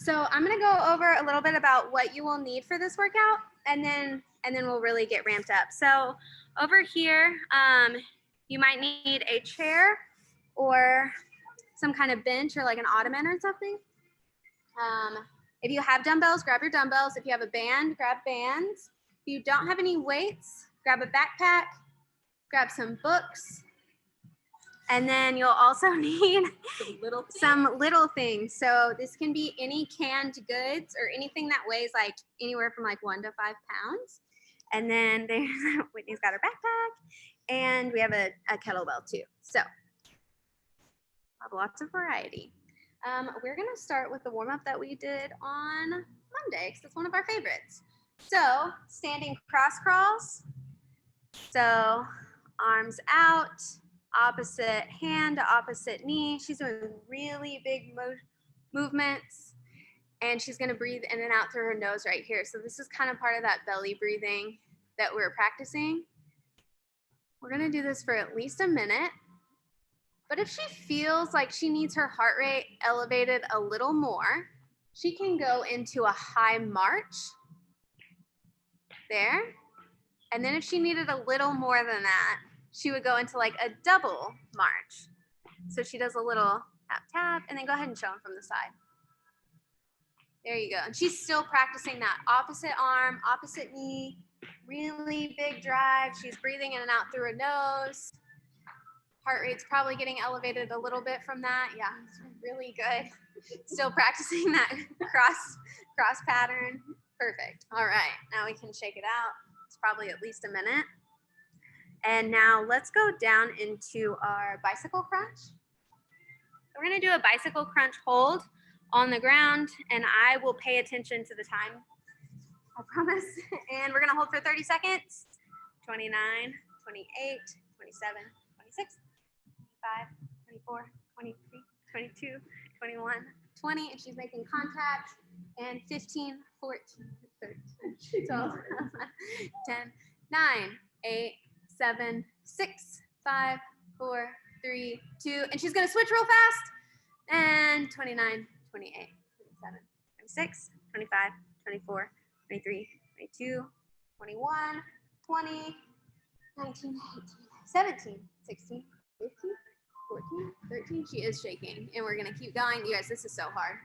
So I'm gonna go over a little bit about what you will need for this workout, and then we'll really get ramped up. So over here, you might need a chair or some kind of bench or like an ottoman or something. If you have dumbbells, grab your dumbbells. If you have a band, grab bands. If you don't have any weights, grab a backpack, grab some books, and then you'll also need some little things. So this can be any canned goods or anything that weighs like anywhere from like 1 to 5 pounds. And then there's Whitney's got her backpack, and we have a kettlebell too. So have lots of variety. We're gonna start with the warm-up that we did on Monday, because it's one of our favorites. So standing cross crawls. So arms out, opposite hand to opposite knee. She's doing really big movements, and she's gonna breathe in and out through her nose right here. So this is kind of part of that belly breathing that we're practicing. We're gonna do this for at least a minute. But if she feels like she needs her heart rate elevated a little more, she can go into a high march there. And then if she needed a little more than that, she would go into like a double march. So she does a little tap, tap, and then go ahead and show them from the side. There you go. And she's still practicing that opposite arm, opposite knee, really big drive. She's breathing in and out through her nose. Heart rate's probably getting elevated a little bit from that. Yeah, it's really good. Still practicing that cross pattern. Perfect. All right, now we can shake it out. It's probably at least a minute. And now let's go down into our bicycle crunch. We're gonna do a bicycle crunch hold on the ground, and I will pay attention to the time, I promise. And we're gonna hold for 30 seconds. 29, 28, 27, 26. 25, 24, 23, 22, 21, 20, and she's making contact, and 15, 14, 13, 12, 10, 9, 8, 7, 6, 5, 4, 3, 2, and she's gonna switch real fast, and 29, 28, 27, 26, 25, 24, 23, 22, 21, 20, 19, 18, 17, 16, 15, 14, 13, she is shaking, and we're gonna keep going. You guys, this is so hard.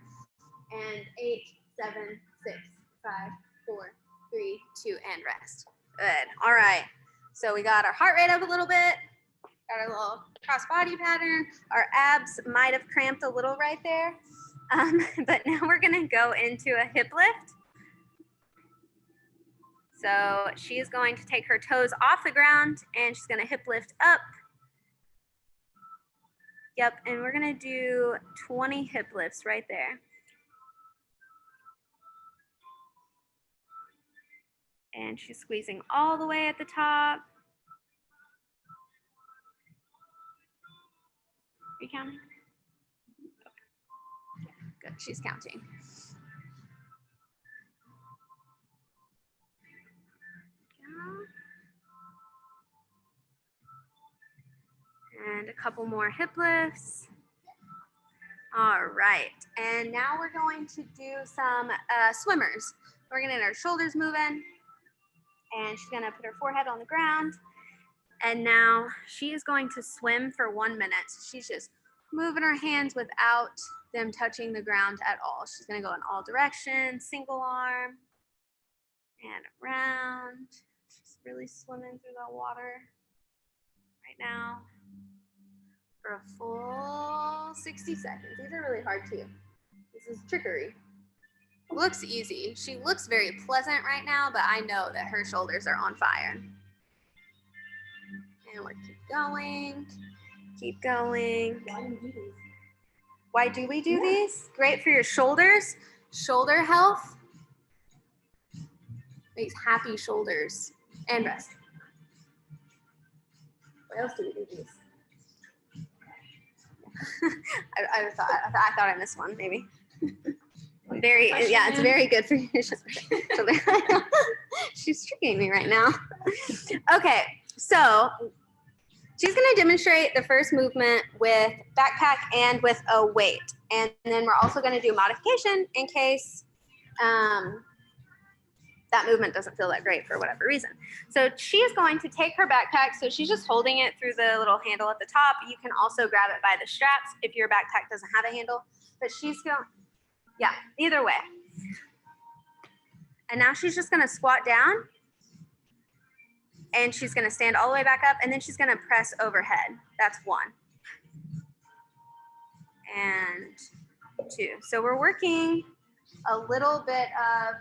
And 8, 7, 6, 5, 4, 3, 2, and rest. Good. All right. So we got our heart rate up a little bit, got our little cross body pattern. Our abs might have cramped a little right there. But now we're gonna go into a hip lift. So she is going to take her toes off the ground, and she's gonna hip lift up. Yep, and we're gonna do 20 hip lifts right there. And she's squeezing all the way at the top. Are you counting? Good, she's counting. And a couple more hip lifts. All right, and now we're going to do some swimmers. We're gonna get our shoulders moving, and she's gonna put her forehead on the ground. And now she is going to swim for 1 minute. She's just moving her hands without them touching the ground at all. She's gonna go in all directions, single arm, and around. She's really swimming through the water right now for a full 60 seconds. These are really hard too. This is trickery. Looks easy. She looks very pleasant right now, but I know that her shoulders are on fire. And we're keep going, keep going. Why do we do these? Great for your shoulders, shoulder health. Makes happy shoulders and rest. What else do we do these? I thought I missed one, maybe. It's very good for your shoulder. She's tricking me right now. Okay, so she's gonna demonstrate the first movement with backpack and with a weight. And then we're also going to do a modification in case that movement doesn't feel that great for whatever reason. So she's going to take her backpack. So she's just holding it through the little handle at the top. You can also grab it by the straps if your backpack doesn't have a handle. But she's going, yeah, either way. And now she's just going to squat down. And she's going to stand all the way back up. And then she's going to press overhead. That's 1. And 2. So we're working a little bit of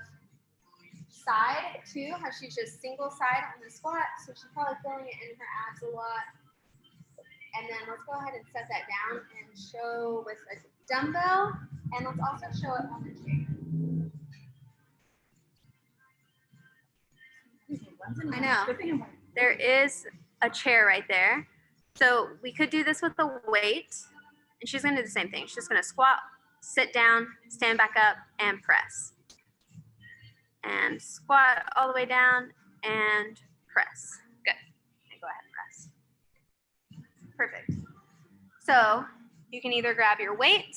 side too, how she's just single side on the squat. So she's probably feeling it in her abs a lot. And then let's go ahead and set that down and show with a dumbbell. And let's also show it on the chair. I know. There is a chair right there. So we could do this with a weight. And she's going to do the same thing. She's just going to squat, sit down, stand back up, and press. And squat all the way down and press. Good. And go ahead and press. Perfect. So you can either grab your weight,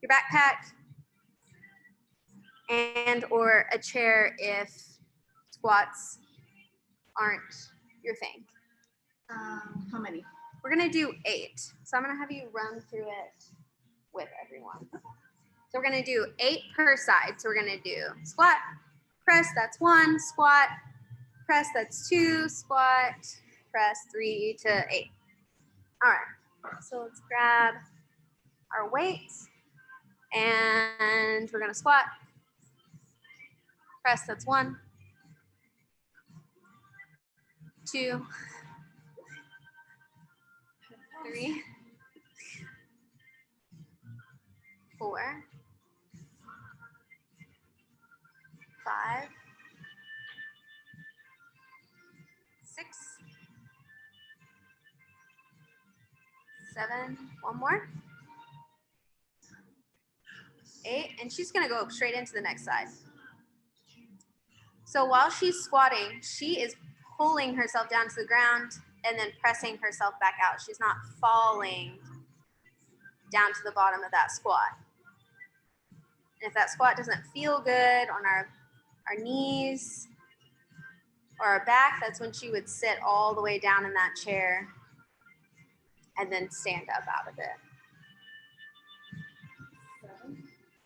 your backpack, and or a chair if squats aren't your thing. How many? We're going to do 8. So I'm going to have you run through it with everyone. So we're going to do 8 per side. So we're going to do squat, press, that's 1, squat, press, that's 2, squat, press, 3 to 8. All right, so let's grab our weights and we're gonna squat, press, that's 1, 2, 3, 4, 5, 6, 7, one more, 8, and she's gonna go straight into the next side. So while she's squatting, she is pulling herself down to the ground and then pressing herself back out. She's not falling down to the bottom of that squat. And if that squat doesn't feel good on our knees or our back, that's when she would sit all the way down in that chair and then stand up out of it.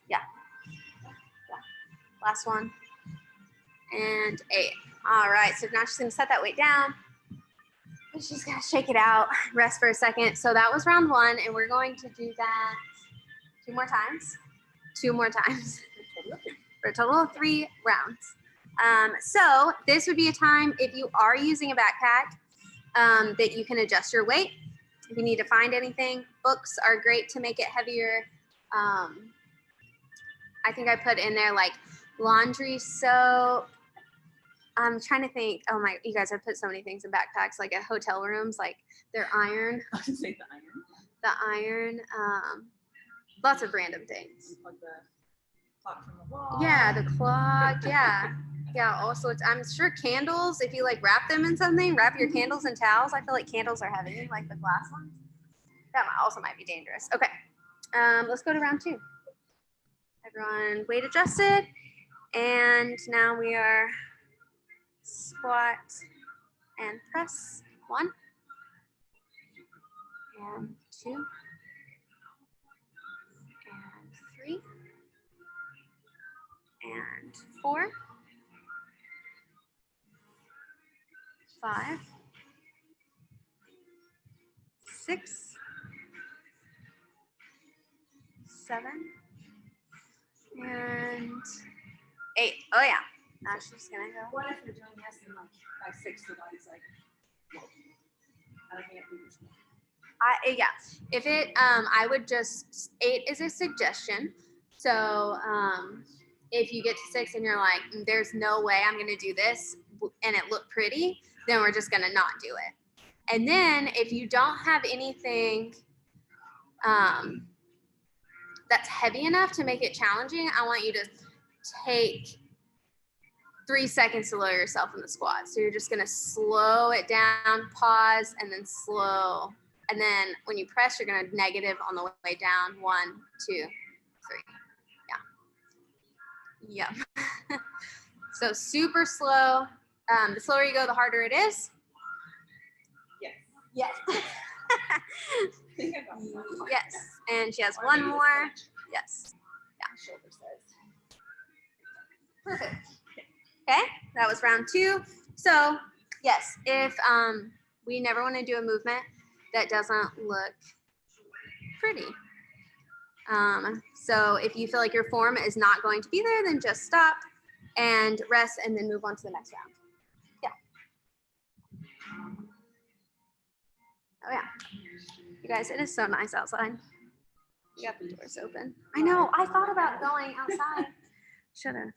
Yeah. Last one. And 8. All right, so now she's gonna set that weight down. And she's gonna shake it out, rest for a second. So that was round 1, and we're going to do that 2 more times. 2 more times for a total of 3 rounds. So this would be a time, if you are using a backpack, that you can adjust your weight. If you need to find anything, books are great to make it heavier. I think I put in there like laundry soap. I'm trying to think. Oh my, you guys have put so many things in backpacks, like at hotel rooms, like their iron. I should say the iron. The iron. Lots of random things. Plug the clock from the wall. Yeah, the clock. Yeah. Yeah, also I'm sure candles, if you like wrap them in something, wrap your candles in towels. I feel like candles are heavy, like the glass ones. That also might be dangerous. Okay, let's go to round 2. Everyone weight adjusted. And now we are squat and press. 1 and 2 and 3 and 4, 5, 6, 7, and 8. Oh yeah. Now she's gonna go. What if you're doing this and like by 6 the body's like, I can't do this. Yeah. If it, I would just 8 is a suggestion. So if you get to 6 and you're like, there's no way I'm gonna do this, and it looked pretty, then we're just gonna not do it. And then if you don't have anything that's heavy enough to make it challenging, I want you to take 3 seconds to lower yourself in the squat. So you're just gonna slow it down, pause, and then slow, And then when you press, you're gonna negative on the way down. 1, 2, 3. Yeah. Yep. So super slow. The slower you go, the harder it is. Yes. Yes. I think I got one more. Yes. And she has one more. Yes. Shoulder says. Perfect. Okay, that was round 2. So yes, if we never want to do a movement that doesn't look pretty. So if you feel like your form is not going to be there, then just stop and rest and then move on to the next round. Yeah. Oh yeah. You guys, it is so nice outside. You got the doors open. I know, I thought about going outside. Should have.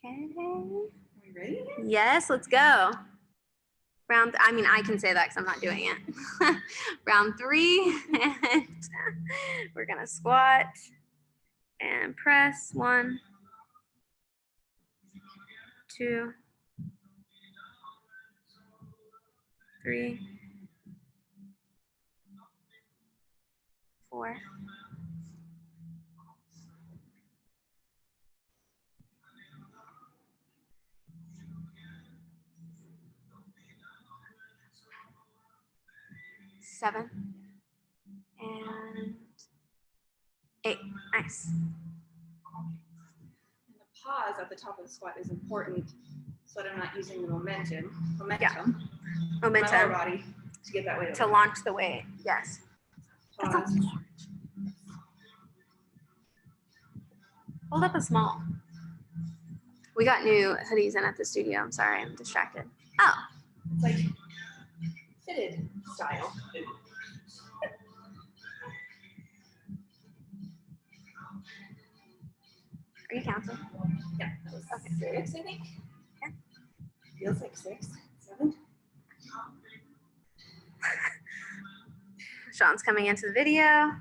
Okay. Are we ready? Yes, let's go. Round, I mean, I can say that because I'm not doing it. Round 3, and we're gonna squat and press. 1, 2, 3, 4. 7 and 8. Nice. And the pause at the top of the squat is important so that I'm not using the momentum of my lower Momentum body to get that weight to over. launch the weight. Yes. Pause. Hold up a small. We got new hoodies in at the studio. I'm sorry, I'm distracted. Oh, It's like fitted style. are you counting? Yeah, that was Okay. 6, I think. Yeah. Feels like 6, 7. Sean's coming into the video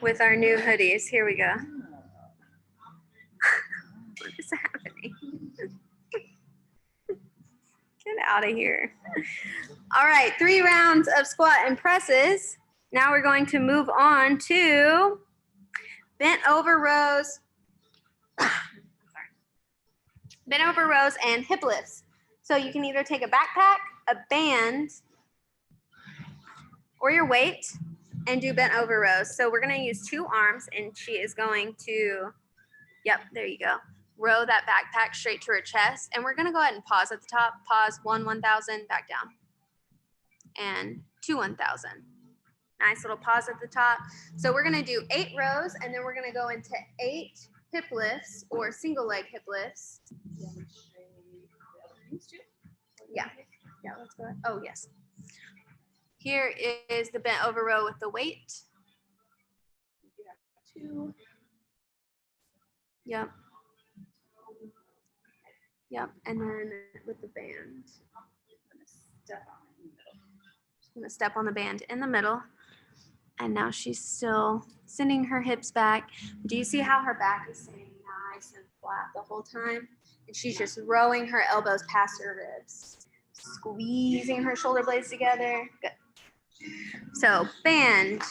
with our new hoodies. Here we go. What is happening? Get out of here. All right, 3 rounds of squat and presses. Now we're going to move on to bent over rows. Bent over rows and hip lifts. So you can either take a backpack, a band, or your weight and do bent over rows. So we're going to use 2 arms and she is going to, yep, there you go. Row that backpack straight to her chest. And we're going to go ahead and pause at the top. Pause 1, 1,000, back down. And 2, 1,000. Nice little pause at the top. So we're going to do 8 rows and then we're going to go into 8 hip lifts or single leg hip lifts. Yeah. Yeah, let's go ahead. Oh, yes. Here is the bent over row with the weight. 2. Yep. Yep. And then with the band. She's going to step on the band in the middle. And now she's still sending her hips back. Do you see how her back is staying nice and flat the whole time? And she's just rowing her elbows past her ribs, squeezing her shoulder blades together. Good. So band,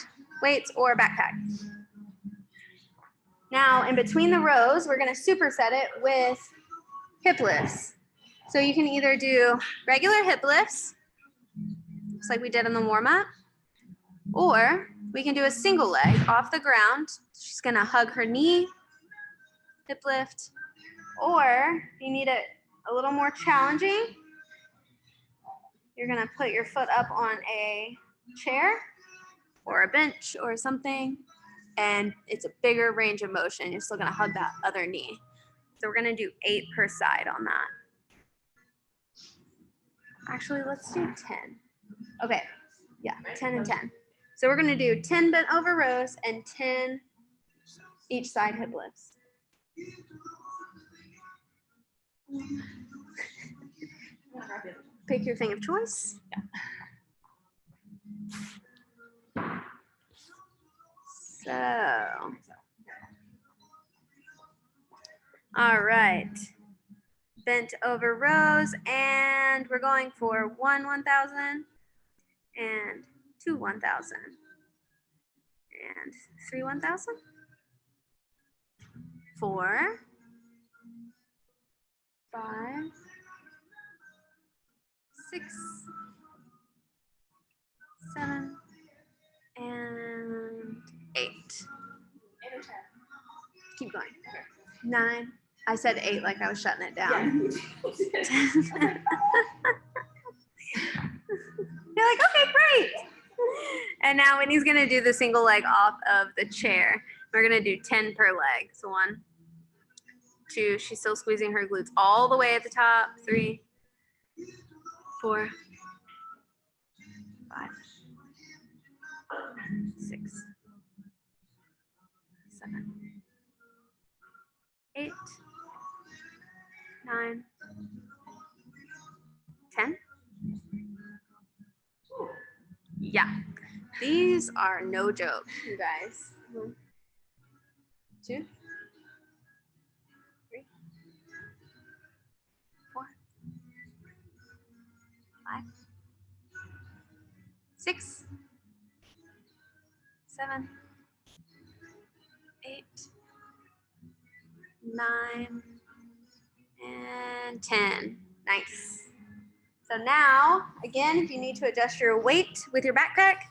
weights, or backpack. Now in between the rows, we're going to superset it with hip lifts. So you can either do regular hip lifts, just like we did in the warm-up, or we can do a single leg off the ground. She's going to hug her knee, hip lift, or if you need it a little more challenging, you're going to put your foot up on a chair or a bench or something, and it's a bigger range of motion. You're still going to hug that other knee. So we're going to do 8 per side on that. Actually, let's do 10. Okay, yeah, 10 and 10. So we're going to do 10 bent over rows and 10 each side hip lifts. Pick your thing of choice. Yeah. So, all right. bent over rows, and we're going for 1,000 and 1,000 and 1,000. 4, 5, 6, 7, and 8. 8 or 10. Keep going. 9. I said 8 like I was shutting it down. Yeah. You're like, okay, great. And now Whitney's gonna do the single leg off of the chair. We're gonna do 10 per leg. So 1, 2, she's still squeezing her glutes all the way at the top. 3, 4, 5, 6, 7, 8, 9, 10. Yeah, these are no joke, you guys. 1, 2, 3, 4, 5, 6, 7, 8, 9, and 10. Nice. So now, again, if you need to adjust your weight with your backpack,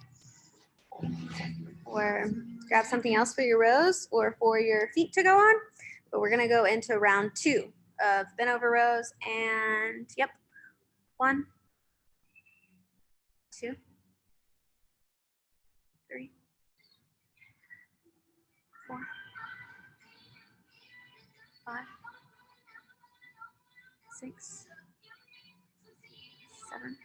or grab something else for your rows or for your feet to go on, but we're gonna go into round 2 of bent over rows, and yep, 1, 2, 3, 4, 5, 6, 7,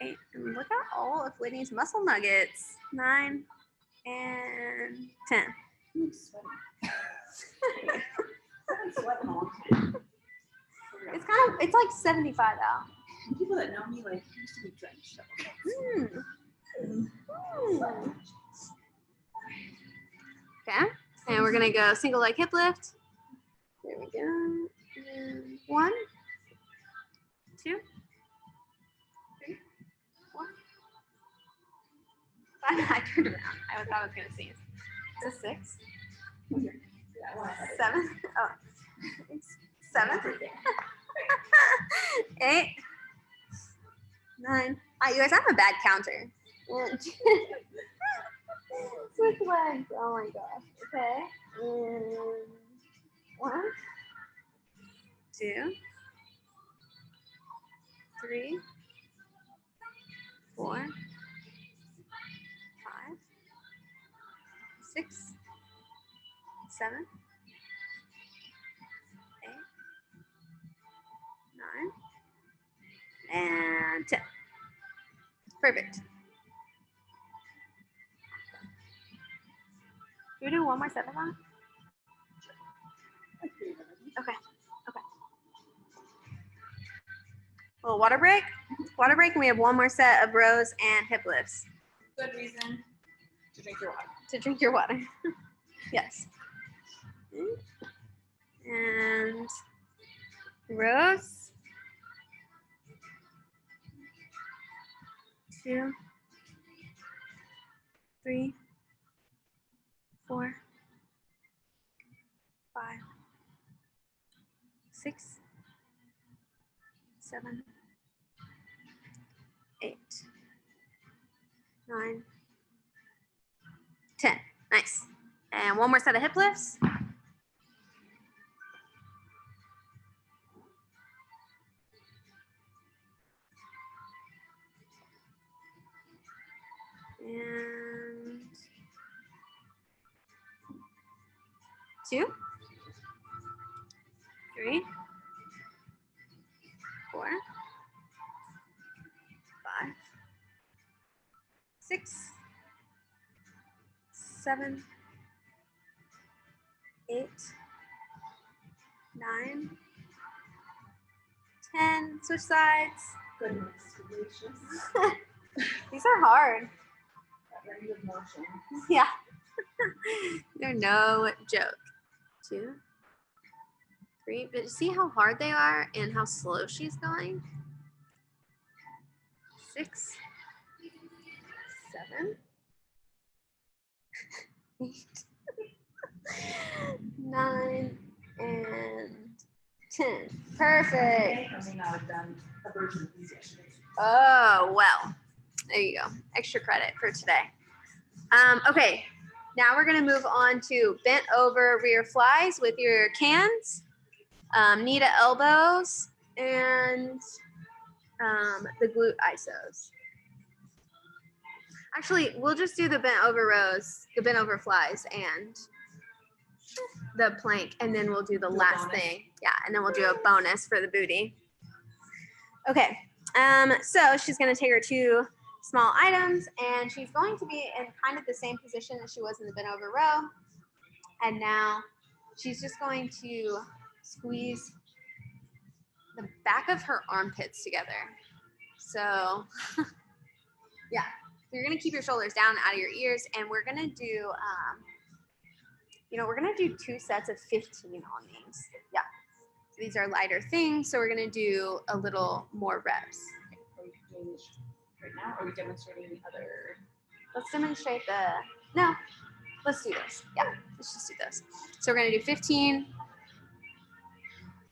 8, and look at all of Whitney's muscle nuggets. 9 and 10. I'm sweating. I'm sweating all the time. It's like 75 out. People that know me like used to be drenched. Okay, and we're gonna go single leg hip lift. There we go. And 1, 2, 3, 4, 5. I turned around. I thought I was gonna sneeze. Is this 6? 7. Oh, 7. 8, 9. You guys, I'm a bad counter. Switch legs. Oh my gosh. Okay. And 1, 2, 3, 4, 5, 6, 7, 8, 9, and 10. Perfect. Do we do one more set of that? Okay. Okay. Little water break. Water break, and we have one more set of rows and hip lifts. Good reason to drink your water. To drink your water. Yes. And rows. 2, 3, 4, 5, 6, 7, 8, 9, 10. Nice. And one more set of hip lifts. And 2, 3, 4, 5, 6, 7, 8, 9, 10. Switch sides. Goodness gracious. These are hard. That range of motion. Yeah. They're no joke. 2, 3, but see how hard they are and how slow she's going? 6, 7, 8, 9, and 10. Perfect. I may not have done a version of these yesterday. Oh, well, there you go. Extra credit for today. Okay, now we're gonna move on to bent over rear flies with your cans, knee to elbows, and the glute isos. Actually, we'll just do the bent over rows, the bent over flies, and the plank, and then we'll do the last thing. Yeah, and then we'll do a bonus for the booty. Okay, so she's gonna take her 2 small items, and she's going to be in kind of the same position as she was in the bent over row. And now she's just going to squeeze the back of her armpits together. So yeah, so you're gonna keep your shoulders down out of your ears, and we're gonna do, we're gonna do 2 sets of 15 on these. Yeah, so these are lighter things, so we're gonna do a little more reps. Right now, are we demonstrating the other? Let's demonstrate let's do this. Yeah, let's just do this. So we're gonna do 15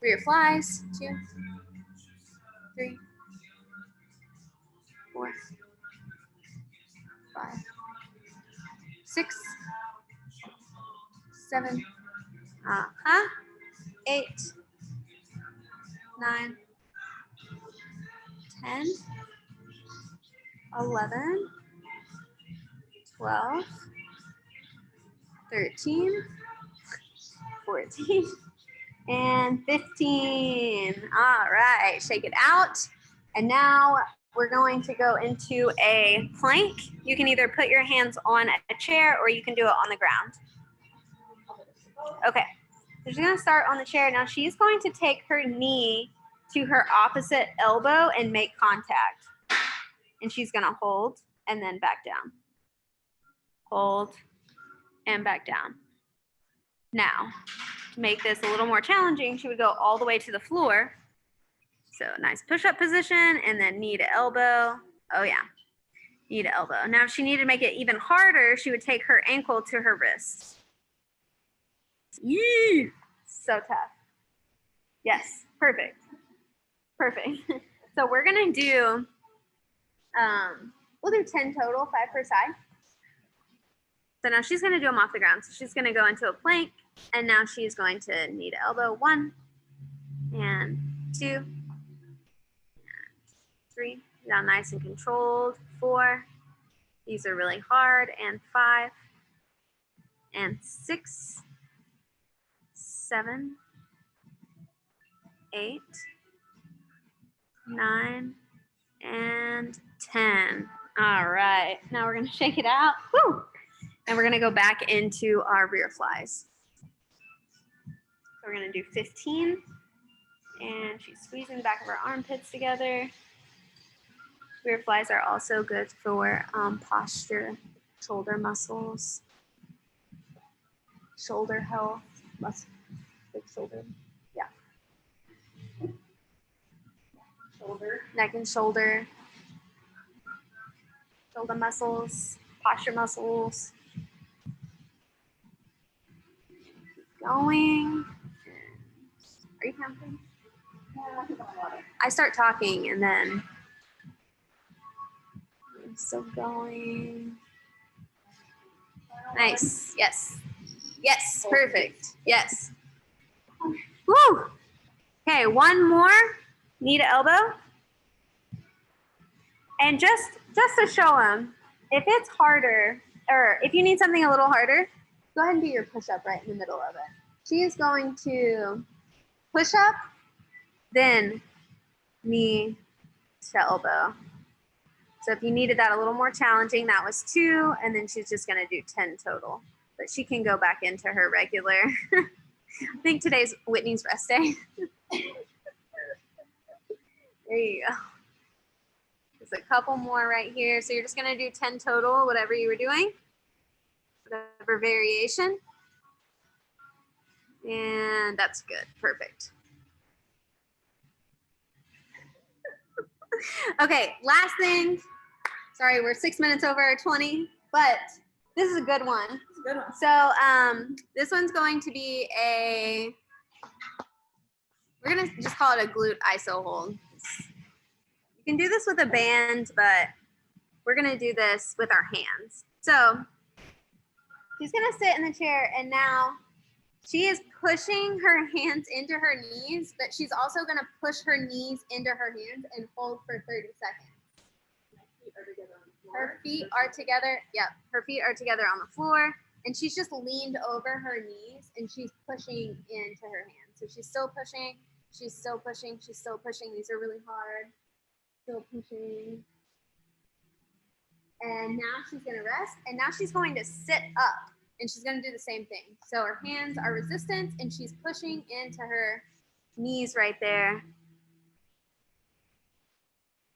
rear flies, 2, 3, 4, 5, 6, 7, 8, 9, 10, 11, 12, 13, 14, and 15. All right, shake it out. And now we're going to go into a plank. You can either put your hands on a chair or you can do it on the ground. Okay, so she's gonna start on the chair. Now she's going to take her knee to her opposite elbow and make contact. And she's gonna hold and then back down. Hold and back down. Now, to make this a little more challenging, she would go all the way to the floor. So nice push-up position and then knee to elbow. Oh yeah, knee to elbow. Now if she needed to make it even harder, she would take her ankle to her wrist. Yee! So tough. Yes, perfect. Perfect. So we're gonna do, we'll do 10 total, 5 per side. So now she's gonna do them off the ground. So she's gonna go into a plank, and now she's going to knee to elbow, 1 and 2 and 3. Down nice and controlled, 4. These are really hard, and 5 and 6, 7, 8, 9, and 10. All right, now we're gonna shake it out. Woo! And we're gonna go back into our rear flies. So we're gonna do 15, and she's squeezing the back of her armpits together. Rear flies are also good for posture, shoulder muscles, shoulder health, big shoulder, yeah. Shoulder, neck and shoulder muscles, posture muscles. Keep going. Are you counting? I start talking and then I'm still going. Nice. Yes. Yes. Perfect. Yes. Woo. Okay. One more. Knee to elbow. And just to show them, if it's harder, or if you need something a little harder, go ahead and do your push-up right in the middle of it. She is going to push up, then knee to elbow. So if you needed that a little more challenging, that was 2, and then she's just gonna do 10 total. But she can go back into her regular. I think today's Whitney's rest day. There you go. There's a couple more right here. So you're just gonna do 10 total, whatever you were doing, whatever variation. And that's good. Perfect. Okay, last thing. Sorry, we're 6 minutes over 20, but this is a good one. It's a good one. So this one's going to be we're gonna just call it a glute iso hole. You can do this with a band, but we're gonna do this with our hands. So she's gonna sit in the chair, and now she is pushing her hands into her knees, but she's also gonna push her knees into her hands and hold for 30 seconds. Her feet are together. Yep, her feet are together on the floor, and she's just leaned over her knees, and she's pushing into her hands. So she's still pushing. She's still pushing. She's still pushing. These are really hard. Still pushing. And now she's gonna rest, and now she's going to sit up, and she's gonna do the same thing. So her hands are resistance, and she's pushing into her knees right there.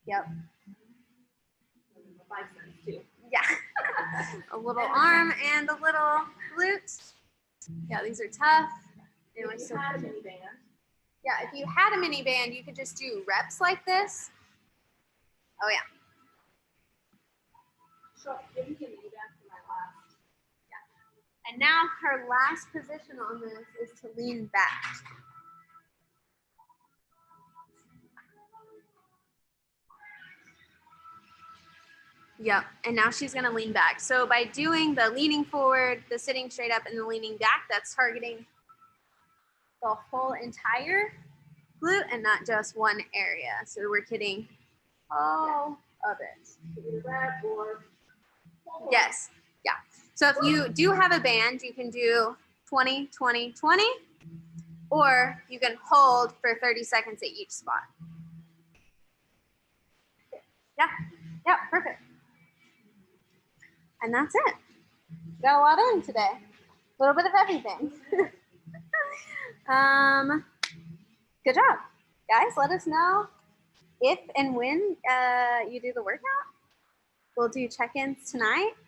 Yep. Biceps too. Yeah. A little arm and a little glute. Yeah, these are tough. If you had a mini band. Yeah, if you had a mini band, you could just do reps like this. Oh yeah. So give me a mini band for my last. Yeah. And now her last position on this is to lean back. Yep, and now she's gonna lean back. So by doing the leaning forward, the sitting straight up, and the leaning back, that's targeting the whole entire glute and not just one area. So we're hitting all of it. Either that or. Yes, yeah. So if you do have a band, you can do 20, 20, 20, or you can hold for 30 seconds at each spot. Yeah, yeah, perfect. And that's it. Got a lot in today. A little bit of everything. Good job. Guys, let us know if and when you do the workout. We'll do check-ins tonight.